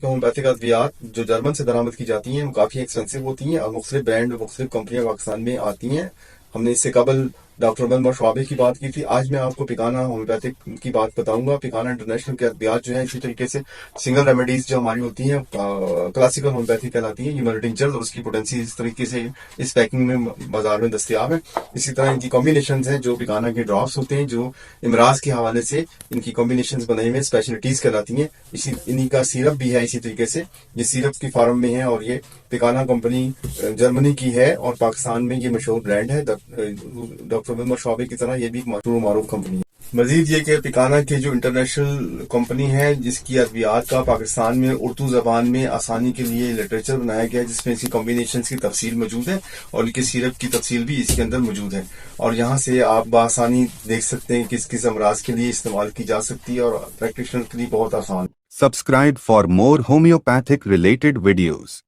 Homeopathic अद्वियात जो German से दरामद की जाती हैं वो काफ़ी एक्सपेंसिव होती हैं और मुख्तलिफ ब्रांड और मुख्तलिफ कंपनियां पाकिस्तान में आती हैं। हमने इससे कबल डॉक्टर अमन शवाबे की बात की थी। आज मैं आपको पिकाना होम्योपैथिक की बात बताऊंगा। पिकाना इंटरनेशनल के अद्वियात जो है इसी तरीके से सिंगल रेमेडीज जो हमारी होती हैं क्लासिकल होम्योपैथिक कहलाती हैं। ये टिंचर और उसकी पोटेंसी इस तरीके से इस पैकिंग में बाजार में दस्तियाब है। इसी तरह इनकी कॉम्बिनेशन हैं जो पिकाना के ड्रॉप्स होते हैं जो इमराज के हवाले से इनकी कॉम्बिनेशन बनाई हुई स्पेशलिटीज कहलाती हैं। इसी इन्हीं का सिरप भी है इसी तरीके से, ये सिरप की फार्म में है और ये पिकाना कंपनी जर्मनी की है और पाकिस्तान में ये मशहूर ब्रांड है। डॉक्टर अमन शवाबे की तरह ये भी मशहूर मारूफ कंपनी है। मजीद ये कि पिकाना की जो इंटरनेशनल कंपनी है जिसकी अद्वियात का पाकिस्तान में उर्दू जबान में आसानी के लिए लिटरेचर बनाया गया है जिसमें इसकी कॉम्बिनेशन की तफसील मौजूद है और इनके सिरप की तफसील भी इसके अंदर मौजूद है और यहाँ से आप बआसानी देख सकते हैं किस किस अमराज के लिए इस्तेमाल की जा सकती है और प्रैक्टिशनर के लिए बहुत आसान। Subscribe for more homeopathic related videos.